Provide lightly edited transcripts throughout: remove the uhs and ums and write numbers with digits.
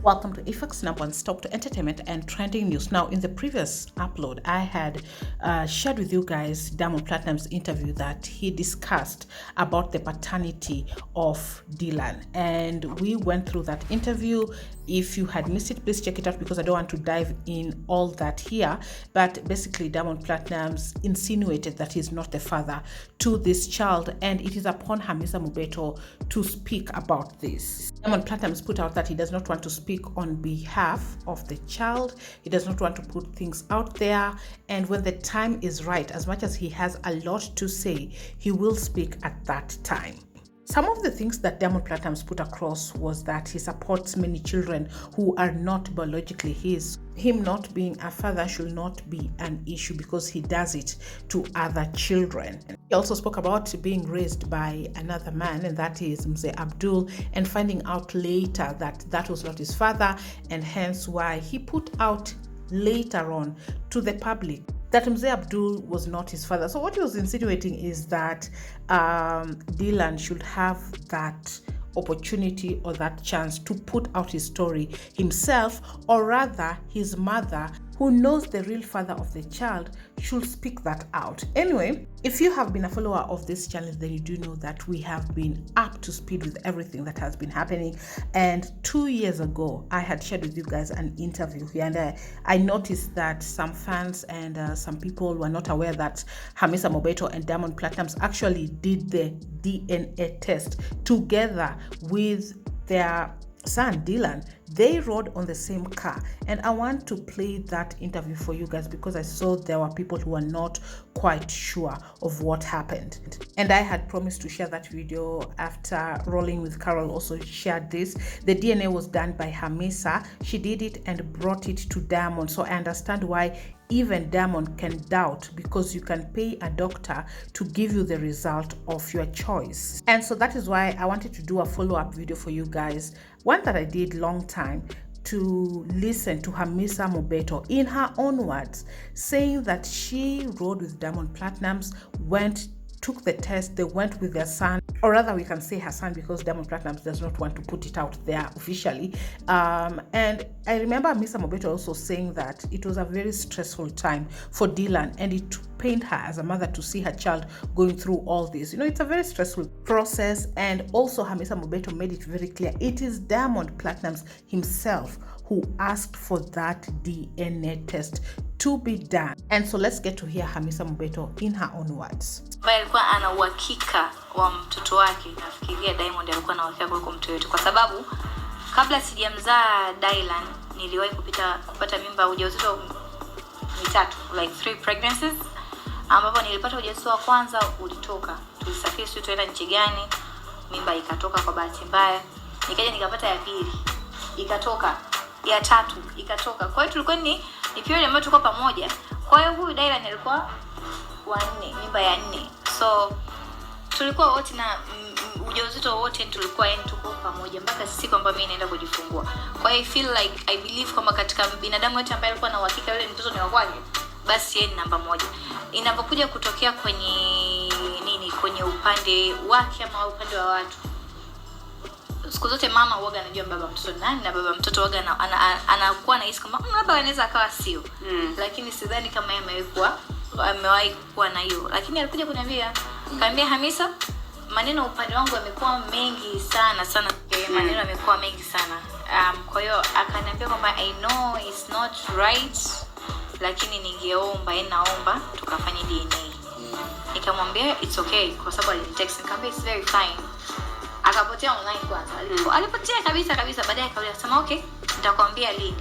Welcome to Effects Number One Stop to Entertainment and Trending News. Now, in the previous upload, I had shared with you guys Diamond Platnumz's interview that he discussed about the paternity of Dylan, and we went through that interview. If you had missed it, please check it out because I don't want to dive in all that here. But basically, Diamond Platnumz insinuated that he's not the father to this child, and it is upon Hamisa Mobetto to speak about this. Diamond Platnumz put out that he does not want to speak on behalf of the child. He does not want to put things out there, and when the time is right, as much as he has a lot to say, he will speak at that time. Some of the things that Diamond Platnumz put across was that he supports many children who are not biologically his. Him not being a father should not be an issue because he does it to other children. He also spoke about being raised by another man, and that is Mzee Abdul, and finding out later that that was not his father, and hence why he put out later on to the public that Mzee Abdul was not his father. So what he was insinuating is that Dylan should have that opportunity or that chance to put out his story himself, or rather his mother, who knows the real father of the child, should speak that out. Anyway, if you have been a follower of this channel, then you do know that we have been up to speed with everything that has been happening. And 2 years ago, I had shared with you guys an interview here, and I noticed that some fans and some people were not aware that Hamisa Mobetto and Diamond Platnumz actually did the DNA test together with their son Dylan. They rode on the same car, and I want to play that interview for you guys because I saw there were people who were not quite sure of what happened, and I had promised to share that video after Rolling with Carol also shared this. The DNA was done by Hamisa. She did it and brought it to Diamond, so I understand why even Diamond can doubt, because you can pay a doctor to give you the result of your choice. And so that is why I wanted to do a follow-up video for you guys, one that I did long time, to listen to Hamisa Mobetto in her own words, saying that she rode with Diamond Platnumz, took the test, they went with their son, or rather we can say her son because Diamond Platnumz does not want to put it out there officially. And I remember Hamisa Mobetto also saying that it was a very stressful time for Dylan, and it pained her as a mother to see her child going through all this. You know, it's a very stressful process. And also Hamisa Mobetto made it very clear it is Diamond Platnumz himself who asked for that DNA test to be done. And so let's get to hear Hamisa Mobetto in her own words. Alikuwa ana uhakika wa mtoto wake. Nafikiria Diamond alikuwa na uhakika kwa mtoto wetu, kwa sababu kabla sijamzaa Dylan niliwahi kupata mimba ujauzito mitatu, like 3 pregnancies, ambapo nilipata ujauzito wa kwanza ulitoka. Tulisafiri sio tuenda nchi gani, mimba ikatoka kwa bahati mbaya. Nikaja nikapata ya pili, ikatoka. Ya tatu ikatoka. Kwa hiyo tulikuwa ni period ambayo tulikuwa pamoja. Kwa hiyo huyu Dylan alikuwa wa 4, mimba ya 4. So tulikuwa wote na ujauzito wote tulikuwa tuko pamoja mpaka siku ambayo mimi naenda kujifungua. Kwa hiyo I believe kwamba katika binadamu wote ambaye alikuwa na uhakika yule mtoto ni wa kwake, basi yeye ni namba 1. Inapokuja kutokea kwenye upande wake ama upande wa watu, siku zote mama huaga anajua baba mtoto nani, na baba mtoto huaga anakuwa anahisi kama labda anaweza akawa sio. Lakini sidhani kama yeye amewahi kuwa na hiyo. Lakini alikuja kuniambia, kaambia Hamisa, maneno upande wangu yamekuwa mengi sana. Maneno yamekuwa mengi sana. Kwa hiyo akaniambia kwamba I know it's not right, lakini naomba tukafanye DNA. Nikamwambia it's okay, kwa sababu alinitext, nikamwambia it's very fine. Akapotea online kwanza. Alipotea kabisa. Baadaye akasema okay, nitakwambia lini.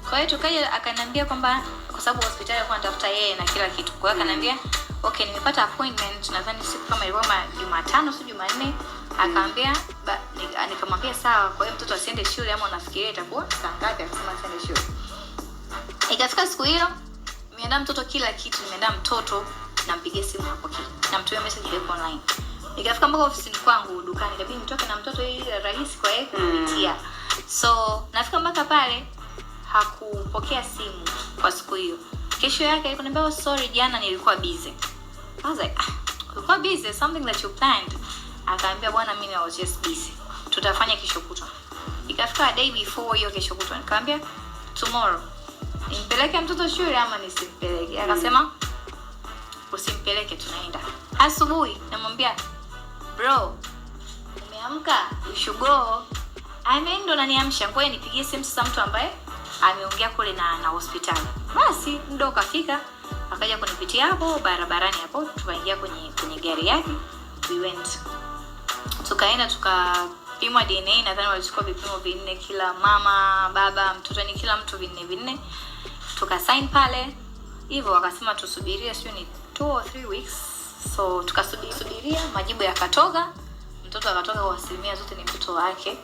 Kwa hiyo tukaja akaniambia kwamba kwa sababu hospitali alikuwa anatafuta yeye na kila kitu. Kwa hiyo akaniambia okay, nimepata appointment nadhani siku kama ilikuwa Jumatano au Jumanne. Akaambia nikamwambia sawa. Kwa hiyo mtoto asiende shule ama unafikiria itakuwa saa ngapi? Akasema asiende shule. Ikafika siku hiyo, nimeandaa mtoto kila kitu, nimeandaa mtoto, nampigia simu hapo namtumia message ile online. Nikafika mpaka ofisini kwangu dukani, ikabidi nitoke na mtoto ili rahisi kwa yeye kupitia. So nafika mpaka pale, hakupokea simu kwa siku hiyo. Kesho yake aliniambia oh, sorry jana nilikuwa busy. I was like, ulikuwa busy, something that you planned? Akaambia bwana mimi I was just busy, tutafanya kesho kutwa. Ikafika day before hiyo kesho kutwa, nikamwambia tomorrow nimpeleke mtoto shule ama nisimpeleke. Akasema usimpeleke, tunaenda. Asubuhi namwambia bro, umeamka, you should go. Ndo naniamsha, ngoja nipigie simu sasa mtu ambaye ameongea kule na hospitali. Basi ndo kafika, akaja kunipitia hapo barabarani hapo, tukaingia kwenye gari yake, we went. Tukaenda tukapimwa DNA, nadhani walichukua vipimo 4 kila mama, baba, mtoto, ni kila mtu 4. Tukasign pale. Hivyo wakasema tusubirie sio ni 2 or 3 weeks. So tukasubiria, majibu yakatoka. Mtoto akatoka kwa asilimia zote ni mtoto wake.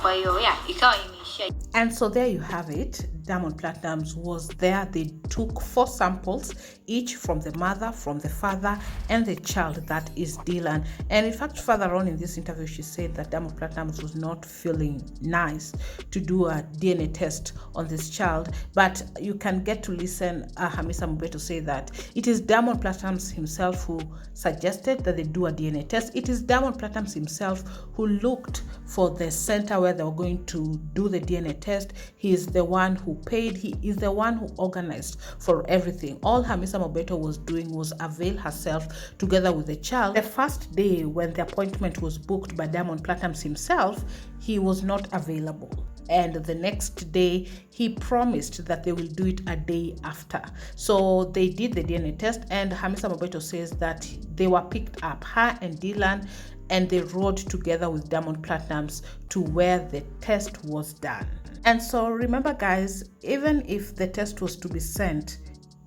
Kwa hiyo ikawa imeishia. And so there you have it. Diamond Platnumz was there. They took 4 samples, each from the mother, from the father, and the child, that is Dylan. And in fact, further on in this interview, she said that Diamond Platnumz was not feeling nice to do a DNA test on this child. But you can get to listen Hamisa Mobetto say that it is Diamond Platnumz himself who suggested that they do a DNA test. It is Diamond Platnumz himself who looked for the center where they were going to do the DNA test. He is the one who paid. He is the one who organized for everything. All Hamisa Mobetto was doing was avail herself together with the child. The first day when the appointment was booked by Diamond Platnumz himself, he was not available. And the next day, he promised that they will do it a day after. So they did the DNA test, and Hamisa Mobetto says that they were picked up, her and Dylan, and they rode together with Diamond Platnumz to where the test was done. And so remember guys, even if the test was to be sent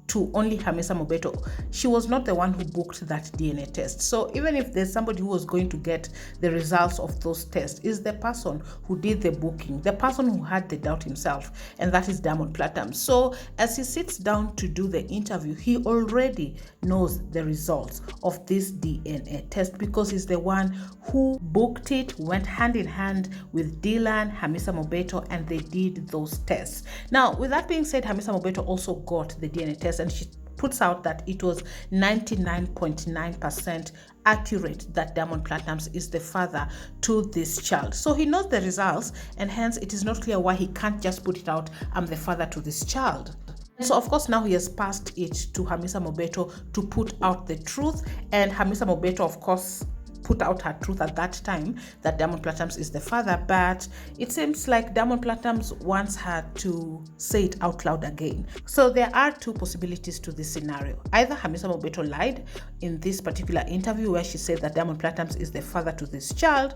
to only Hamisa Mobetto, she was not the one who booked that DNA test. So even if there's somebody who was going to get the results of those tests, is the person who did the booking, the person who had the doubt himself, and that is Diamond Platnumz. So as he sits down to do the interview, he already knows the results of this DNA test because he's the one who booked it, went hand in hand with Dylan, Hamisa Mobetto, and they did those tests. Now, with that being said, Hamisa Mobetto also got the DNA test, and she puts out that it was 99.9% accurate that Diamond Platnumz is the father to this child. So he knows the results, and hence it is not clear why he can't just put it out, I'm the father to this child. So of course now he has passed it to Hamisa Mobetto to put out the truth, and Hamisa Mobetto of course put out her truth at that time that Diamond Platnumz is the father, but it seems like Diamond Platnumz wants her to say it out loud again. So there are 2 possibilities to this scenario. Either Hamisa Mobetto lied in this particular interview where she said that Diamond Platnumz is the father to this child,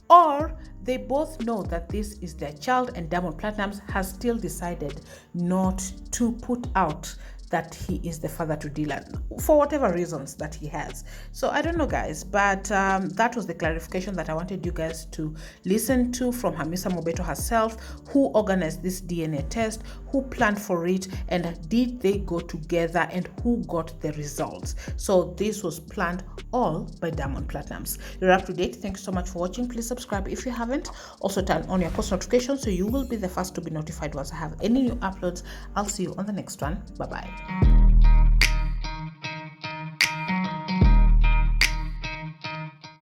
or they both know that this is their child and Diamond Platnumz has still decided not to put out that he is the father to Dylan for whatever reasons that he has. So I don't know guys, but that was the clarification that I wanted you guys to listen to from Hamisa Mobetto herself, who organized this DNA test, who planned for it, and did they go together, and who got the results. So this was planned all by Diamond Platnumz. You're up to date. Thank you so much for watching. Please subscribe if you haven't. Also turn on your post notifications so you will be the first to be notified once I have any new uploads. I'll see you on the next one. Bye bye.